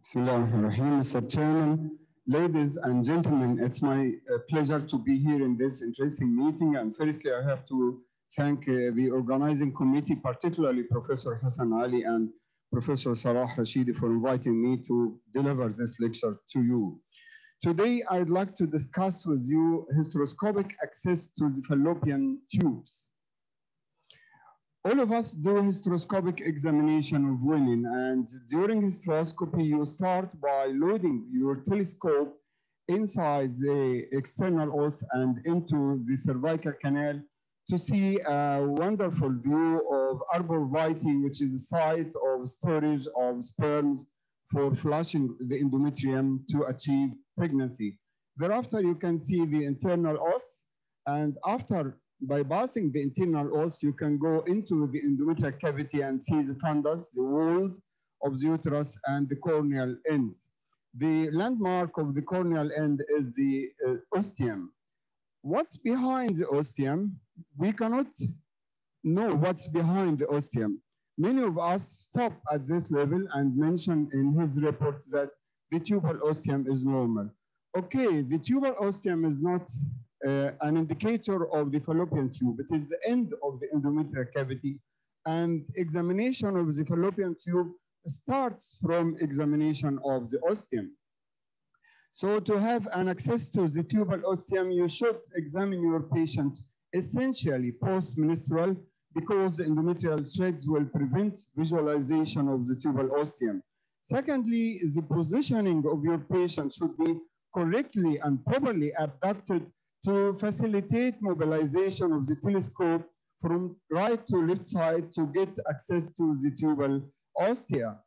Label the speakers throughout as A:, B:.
A: Bismillahirrahmanirrahim, Mr. Chairman, ladies and gentlemen, it's my pleasure to be here in this interesting meeting. And firstly, I have to thank the organizing committee, particularly Professor Hassan Ali and Professor Salah Rashidi for inviting me to deliver this lecture to you. Today, I'd like to discuss with you hysteroscopic access to the fallopian tubes. All of us do hysteroscopic examination of women, and during hysteroscopy, you start by loading your telescope inside the external os and into the cervical canal to see a wonderful view of arbor vitae, which is a site of storage of sperms for flushing the endometrium to achieve pregnancy. Thereafter, you can see the internal os, and after bypassing the internal os, you can go into the endometrial cavity and see the fundus, the walls of the uterus, and the corneal ends. The landmark of the corneal end is the ostium. What's behind the ostium? We cannot know what's behind the ostium. Many of us stop at this level and mention in his report that the tubal ostium is normal. Okay, the tubal ostium is not an indicator of the fallopian tube. It is the end of the endometrial cavity, and examination of the fallopian tube starts from examination of the ostium. So to have an access to the tubal ostium, you should examine your patient essentially post-menstrual, because the endometrial threads will prevent visualization of the tubal ostium. Secondly, the positioning of your patient should be correctly and properly abducted to facilitate mobilization of the telescope from right to left side to get access to the tubal ostia.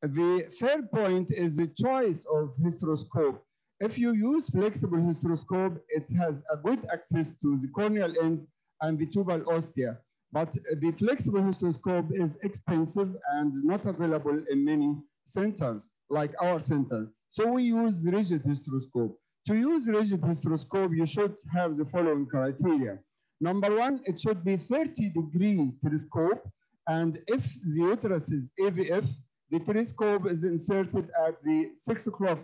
A: The third point is the choice of hysteroscope. If you use flexible hysteroscope, it has a good access to the corneal ends and the tubal ostia. But the flexible hysteroscope is expensive and not available in many centers, like our center. So we use rigid hysteroscope. To use rigid hysteroscope, you should have the following criteria. Number one, it should be 30-degree telescope. And if the uterus is AVF, the telescope is inserted at the 6 o'clock.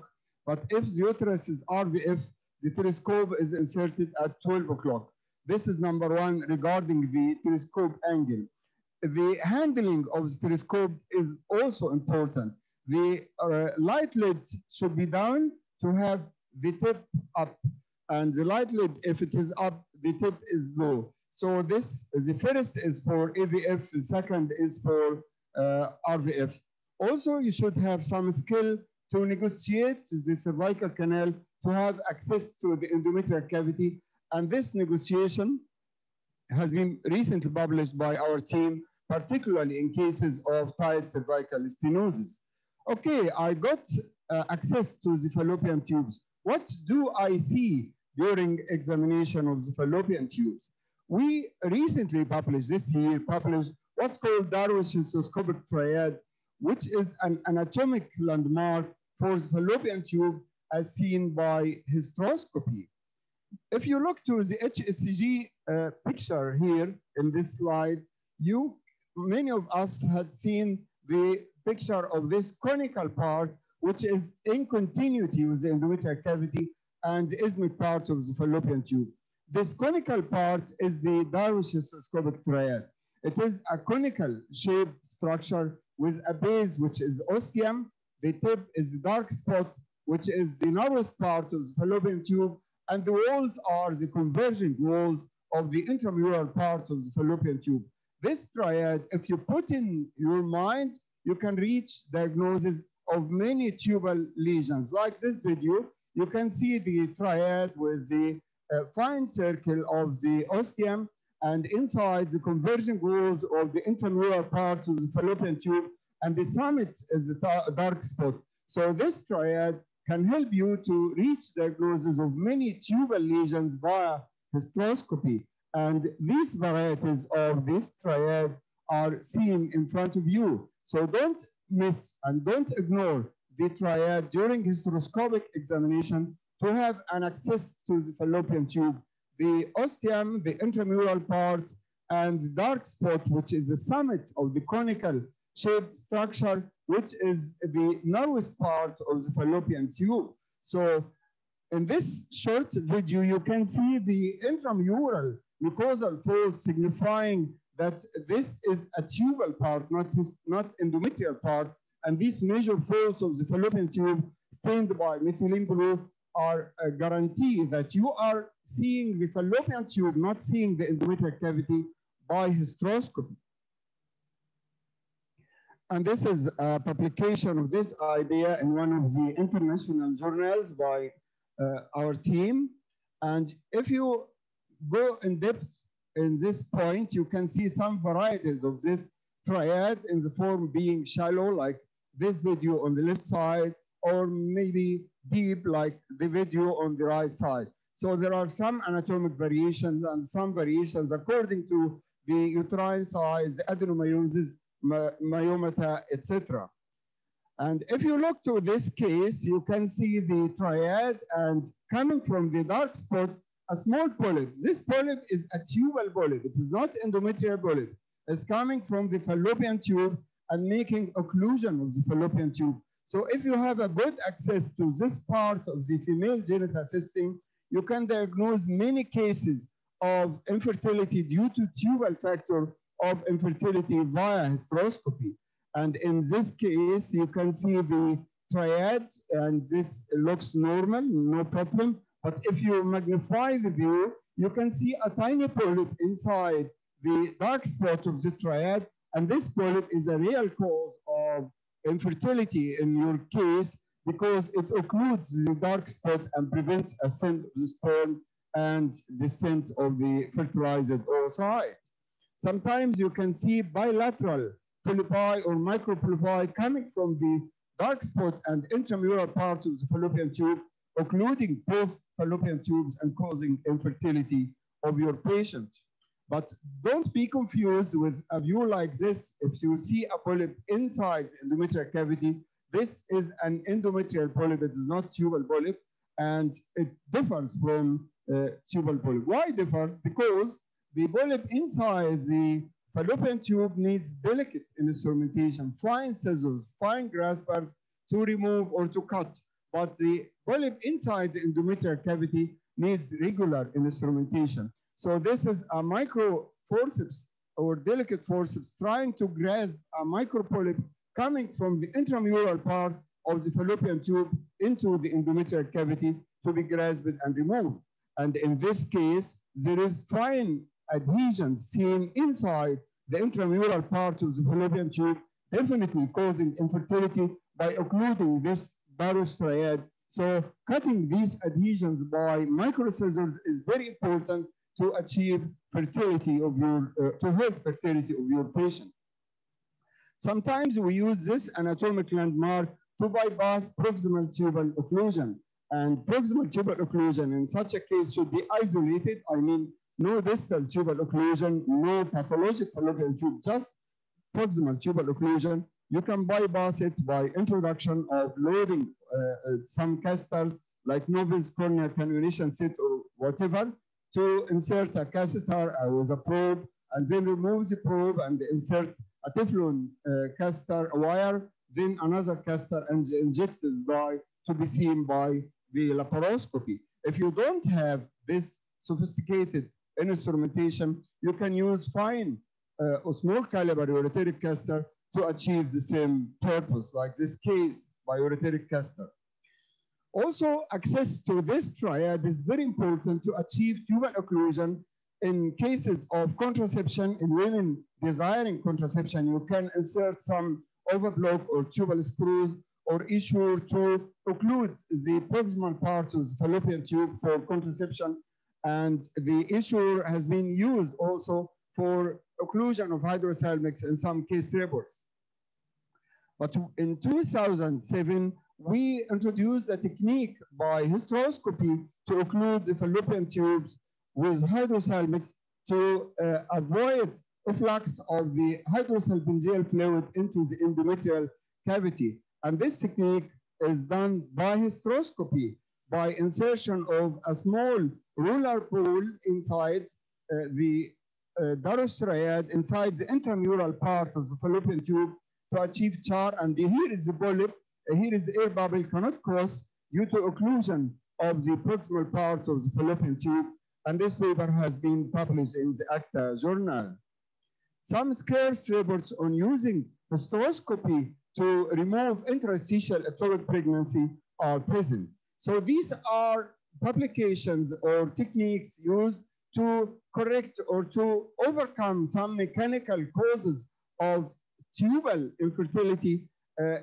A: But if the uterus is RVF, the telescope is inserted at 12 o'clock. This is number one regarding the telescope angle. The handling of the telescope is also important. The light lid should be down to have the tip up, and the light lid, if it is up, the tip is low. So this, the first is for AVF, the second is for RVF. Also, you should have some skill to negotiate the cervical canal to have access to the endometrial cavity. And this negotiation has been recently published by our team, particularly in cases of tight cervical stenosis. Okay, I got access to the fallopian tubes. What do I see during examination of the fallopian tubes? We recently published, this year, what's called Darwin's Systoscopic Triad, which is an anatomic landmark for the fallopian tube as seen by hysteroscopy. If you look to the HSCG picture here in this slide, many of us had seen the picture of this conical part, which is in continuity with the endometrial cavity and the isthmic part of the fallopian tube. This conical part is the Darwin's Systoscopic Triad. It is a conical shaped structure with a base, which is ostium. The tip is the dark spot, which is the narrowest part of the fallopian tube, and the walls are the converging walls of the intramural part of the fallopian tube. This triad, if you put in your mind, you can reach diagnosis of many tubal lesions. Like this video, you can see the triad with the fine circle of the ostium, and inside the converging walls of the intramural part of the fallopian tube, and the summit is the dark spot. So this triad can help you to reach diagnosis of many tubal lesions via hysteroscopy. And these varieties of this triad are seen in front of you. So don't miss and don't ignore the triad during hysteroscopic examination to have an access to the fallopian tube, the ostium, the intramural parts, and the dark spot, which is the summit of the conical shaped structure, which is the narrowest part of the fallopian tube. So in this short video, you can see the intramural mucosal folds, signifying that this is a tubal part, not endometrial part. And these major folds of the fallopian tube stained by methylene blue are a guarantee that you are seeing the fallopian tube, not seeing the endometrial cavity by hysteroscopy. And this is a publication of this idea in one of the international journals by our team. And if you go in depth in this point, you can see some varieties of this triad in the form being shallow, like this video on the left side, or maybe deep, like the video on the right side. So there are some anatomic variations and some variations according to the uterine size, the adenomyosis, myomata, etc. And if you look to this case, you can see the triad, and coming from the dark spot, a small polyp. This polyp is a tubal polyp. It is not endometrial polyp. It's coming from the fallopian tube and making occlusion of the fallopian tube. So if you have a good access to this part of the female genital system, you can diagnose many cases of infertility due to tubal factor of infertility via hysteroscopy. And in this case, you can see the triads, and this looks normal, no problem. But if you magnify the view, you can see a tiny polyp inside the dark spot of the triad. And this polyp is a real cause of infertility in your case, because it occludes the dark spot and prevents ascent of the sperm and descent of the fertilized oocyte. Sometimes you can see bilateral polypi or micropolypi coming from the dark spot and intramural part of the fallopian tube, occluding both fallopian tubes and causing infertility of your patient. But don't be confused with a view like this. If you see a polyp inside the endometrial cavity, this is an endometrial polyp. It is not tubal polyp, and it differs from tubal polyp. Why it differs? Because the polyp inside the fallopian tube needs delicate instrumentation, fine scissors, fine graspers to remove or to cut. But the polyp inside the endometrial cavity needs regular instrumentation. So this is a micro forceps or delicate forceps trying to grasp a micro polyp coming from the intramural part of the fallopian tube into the endometrial cavity to be grasped and removed. And in this case, there is fine adhesions seen inside the intramural part of the fallopian tube, definitely causing infertility by occluding this Barrows triad. So cutting these adhesions by micro scissors is very important to achieve fertility of your, to help fertility of your patient. Sometimes we use this anatomic landmark to bypass proximal tubal occlusion. And proximal tubal occlusion in such a case should be isolated. I mean, no distal tubal occlusion, no pathologic fallopian tube, just proximal tubal occlusion. You can bypass it by introduction of loading some casters like novice corneal cannulation set or whatever, to insert a catheter with a probe, and then remove the probe and insert a Teflon caster wire, then another caster, and inject this dye to be seen by the laparoscopy. If you don't have this sophisticated instrumentation, you can use fine or small caliber ureteric caster to achieve the same purpose, like this case by ureteric caster. Also, access to this triad is very important to achieve tubal occlusion. In cases of contraception, in women desiring contraception, you can insert some overblock or tubal screws or issue to occlude the proximal part of the fallopian tube for contraception. And the issue has been used also for occlusion of hydrosalpinx in some case reports. But in 2007, we introduced a technique by hysteroscopy to occlude the fallopian tubes with hydrosalpinx to avoid efflux of the hydrosalpingeal fluid into the endometrial cavity. And this technique is done by hysteroscopy, by insertion of a small roller pool inside the Darwins triad, inside the intramural part of the fallopian tube, to achieve char, and here is the polyp, here is the air bubble cannot cross due to occlusion of the proximal part of the fallopian tube, and this paper has been published in the ACTA journal. Some scarce reports on using hysteroscopy to remove interstitial ectopic pregnancy are present. So these are publications or techniques used to correct or to overcome some mechanical causes of tubal infertility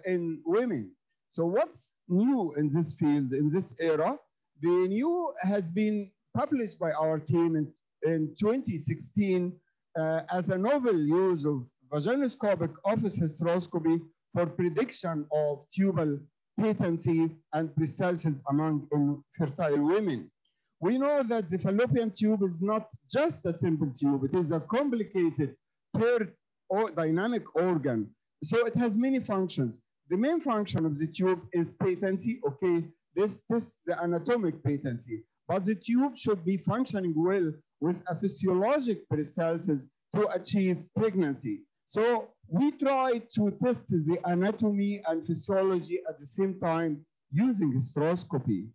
A: in women. So what's new in this field, in this era? The new has been published by our team in 2016 as a novel use of vaginoscopic office hysteroscopy for prediction of tubal patency and peristalsis among infertile women. We know that the fallopian tube is not just a simple tube, it is a complicated third or dynamic organ. So it has many functions. The main function of the tube is patency, okay? This is the anatomic patency, but the tube should be functioning well with a physiologic peristalsis to achieve pregnancy. So we try to test the anatomy and physiology at the same time using hysteroscopy.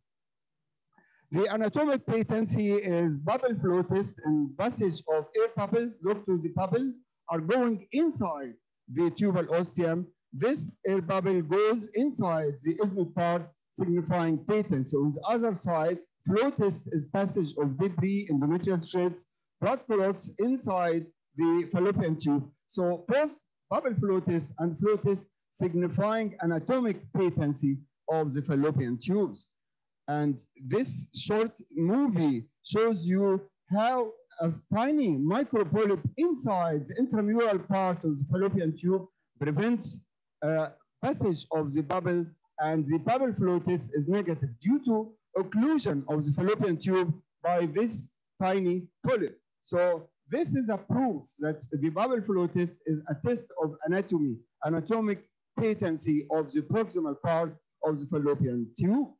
A: The anatomic patency is bubble flow test and passage of air bubbles. Look to the bubbles are going inside the tubal ostium. This air bubble goes inside the isthmic part, signifying patency. On the other side, flow test is passage of debris, endometrial shreds, blood clots inside the fallopian tube. So both bubble flow test and flow test signifying anatomic patency of the fallopian tubes. And this short movie shows you how a tiny micropolyp inside the intramural part of the fallopian tube prevents passage of the bubble, and the bubble flow test is negative due to occlusion of the fallopian tube by this tiny polyp. So this is a proof that the bubble flow test is a test of anatomy, anatomic patency of the proximal part of the fallopian tube.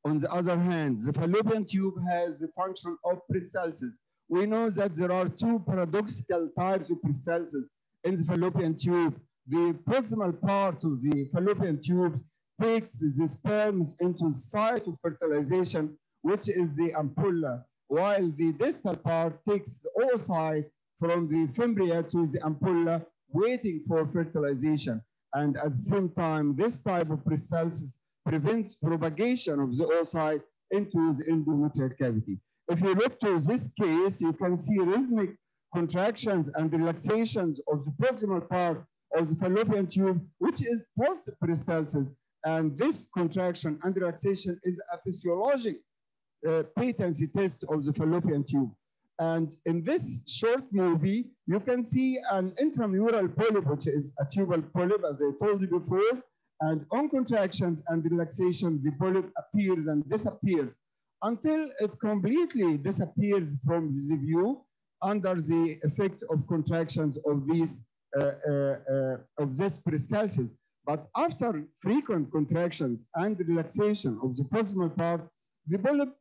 A: On the other hand, the fallopian tube has the function of peristalsis. We know that there are two paradoxical types of peristalsis in the fallopian tube. The proximal part of the fallopian tube takes the sperms into the site of fertilization, which is the ampulla, while the distal part takes the oocyte from the fimbria to the ampulla, waiting for fertilization. And at the same time, this type of peristalsis prevents propagation of the oocyte into the endometrial cavity. If you look to this case, you can see rhythmic contractions and relaxations of the proximal part of the fallopian tube, which is post-peristalsis. And this contraction and relaxation is a physiologic patency test of the fallopian tube. And in this short movie, you can see an intramural polyp, which is a tubal polyp, as I told you before. And on contractions and relaxation, the polyp appears and disappears until it completely disappears from the view under the effect of contractions of these this peristalsis. But after frequent contractions and relaxation of the proximal part, the polyp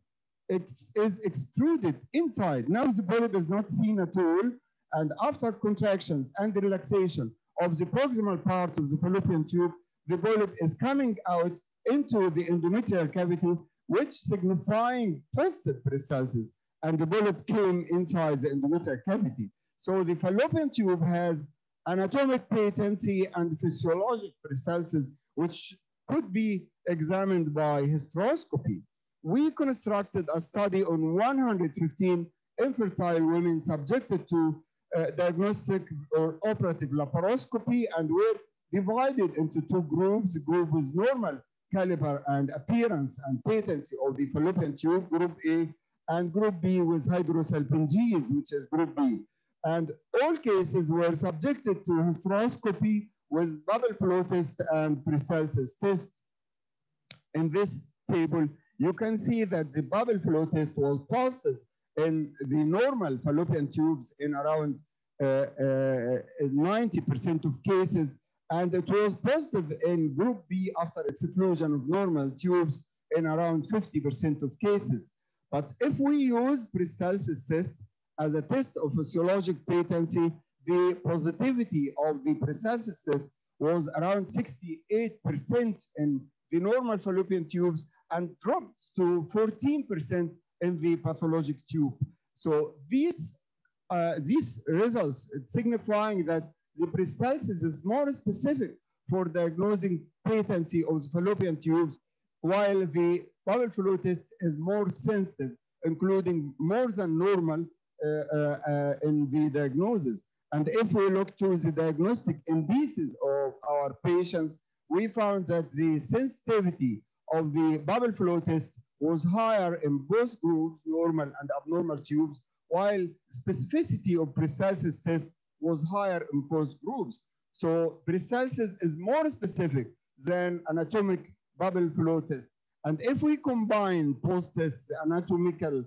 A: is extruded inside. Now the polyp is not seen at all. And after contractions and relaxation of the proximal part of the fallopian tube, the polyp is coming out into the endometrial cavity, which signifying post-peristalsis, and the polyp came inside the endometrial cavity. So the fallopian tube has anatomic patency and physiologic peristalsis, which could be examined by hysteroscopy. We constructed a study on 115 infertile women subjected to diagnostic or operative laparoscopy, and were divided into two groups, group with normal caliber and appearance and patency of the fallopian tube, group A, and group B with hydrosalpingosis, which is group B. And all cases were subjected to hysteroscopy with bubble flow test and peristalsis test. In this table, you can see that the bubble flow test was positive in the normal fallopian tubes in around 90% of cases, and it was positive in group B after exclusion of normal tubes in around 50% of cases. But if we use peristalsis test as a test of physiologic patency, the positivity of the Paracelsus test was around 68% in the normal fallopian tubes and dropped to 14% in the pathologic tube. So these results signifying that the Paracelsus is more specific for diagnosing patency of the fallopian tubes, while the bubble flow test is more sensitive, including more than normal in the diagnosis. And if we look to the diagnostic indices of our patients, we found that the sensitivity of the bubble flow test was higher in both groups, normal and abnormal tubes, while specificity of Paracelsus test was higher in both groups. So Paracelsus is more specific than anatomic bubble flow test. And if we combine post-test anatomical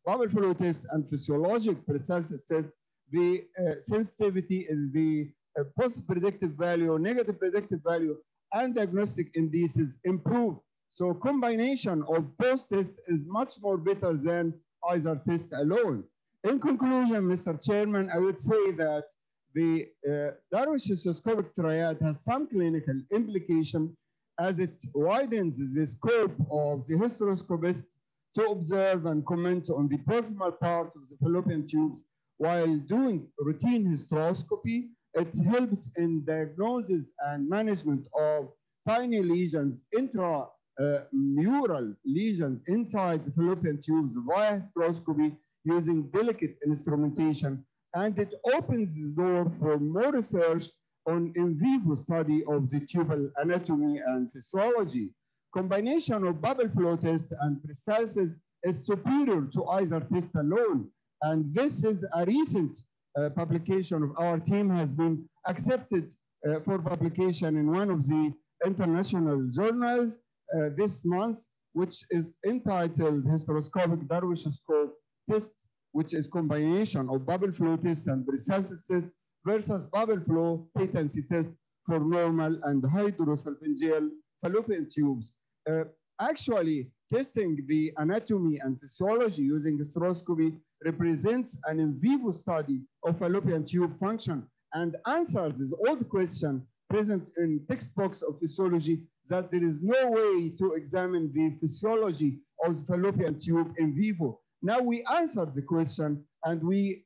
A: bubble flow test and physiologic Paracelsus test, the sensitivity in the post-predictive value, negative predictive value, and diagnostic indices improve. So combination of both tests is much more better than either test alone. In conclusion, Mr. Chairman, I would say that the Darwin's Systoscopic Triad has some clinical implication as it widens the scope of the hysteroscopist to observe and comment on the proximal part of the fallopian tubes while doing routine hysteroscopy. It helps in diagnosis and management of tiny lesions, intramural lesions inside the fallopian tubes via hysteroscopy using delicate instrumentation. And it opens the door for more research on in vivo study of the tubal anatomy and physiology. Combination of bubble flow test and Paracelsus is superior to either test alone. And this is a recent publication of our team has been accepted for publication in one of the international journals this month, which is entitled Hysteroscopic Darwin'scope test, which is combination of bubble flow test and Paracelsus test versus bubble flow patency test for normal and hydrosalpingeal fallopian tubes. Actually, testing the anatomy and physiology using hysteroscopy represents an in vivo study of fallopian tube function and answers this old question present in textbooks of physiology that there is no way to examine the physiology of the fallopian tube in vivo. Now we answered the question and we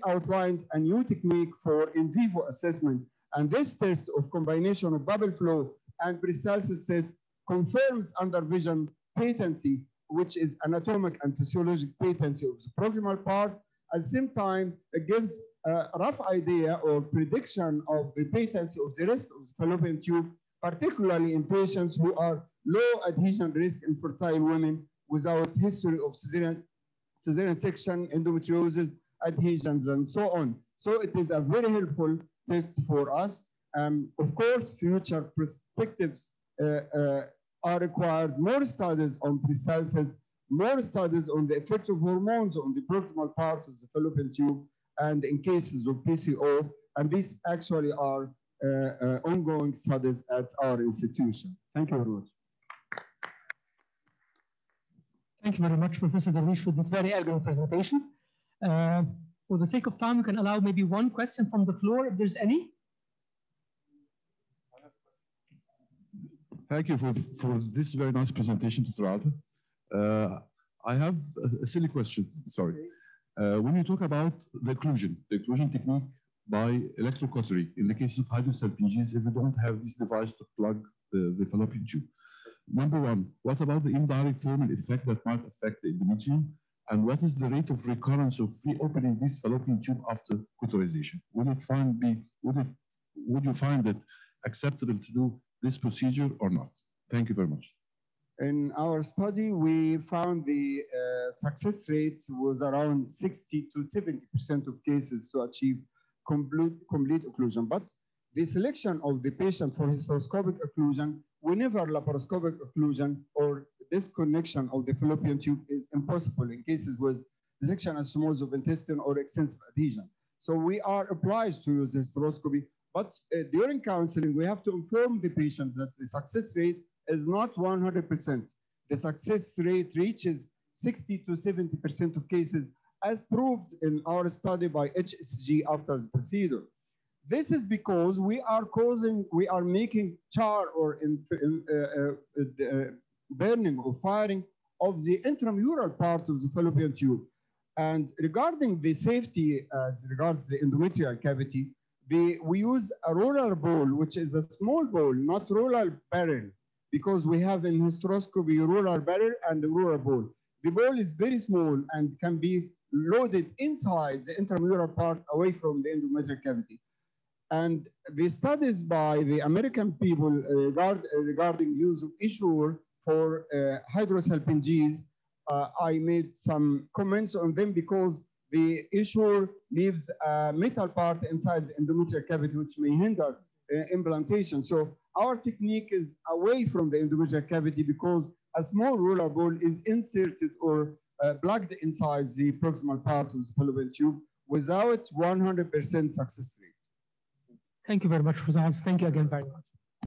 A: outlined a new technique for in vivo assessment. And this test of combination of bubble flow and Paracelsus test confirms under vision patency, which is anatomic and physiologic patency of the proximal part. At the same time, it gives a rough idea or prediction of the patency of the rest of the fallopian tube, particularly in patients who are low adhesion risk in fertile women without history of cesarean section, endometriosis, adhesions, and so on. So it is a very helpful test for us. Of course, future perspectives are required, more studies on Paracelsus, more studies on the effect of hormones on the proximal part of the fallopian tube, and in cases of PCO, and these actually are ongoing studies at our institution. Thank you very much.
B: Thank you very much, Professor Darwish, for this very elegant presentation. For the sake of time, we can allow maybe one question from the floor, if there's any.
C: Thank you for this very nice presentation to Triad. I have a silly question, sorry. When you talk about the occlusion technique by electrocautery, in the case of hydrosalpinges, if you don't have this device to plug the fallopian tube. Number one, what about the indirect thermal effect that might affect the endometrium? And what is the rate of recurrence of reopening this fallopian tube after cauterization? Would you find it acceptable to do this procedure or not? Thank you very much.
A: In our study, we found the success rate was around 60 to 70% of cases to achieve complete occlusion. But the selection of the patient for hysteroscopic occlusion, whenever laparoscopic occlusion or disconnection of the fallopian tube is impossible in cases with dissection and smooth of intestine or extensive adhesion. So we are obliged to use hysteroscopy, but during counseling, we have to inform the patient that the success rate is not 100%. The success rate reaches 60 to 70% of cases, as proved in our study by HSG after the procedure. This is because we are making char or burning or firing of the intramural part of the fallopian tube. And regarding the safety as regards the endometrial cavity, we use a roller ball, which is a small ball, not roller barrel, because we have in hysteroscopy roller barrel and the roller ball. The ball is very small and can be loaded inside the intramural part away from the endometrial cavity. And the studies by the American people regarding use of Essure for hydrosalpinges, I made some comments on them because the Essure leaves a metal part inside the endometrial cavity, which may hinder implantation. So our technique is away from the endometrial cavity because a small roller ball is inserted or plugged inside the proximal part of the fallopian tube without 100% success rate.
B: Thank you very much, Professor Hans. Thank you again very much.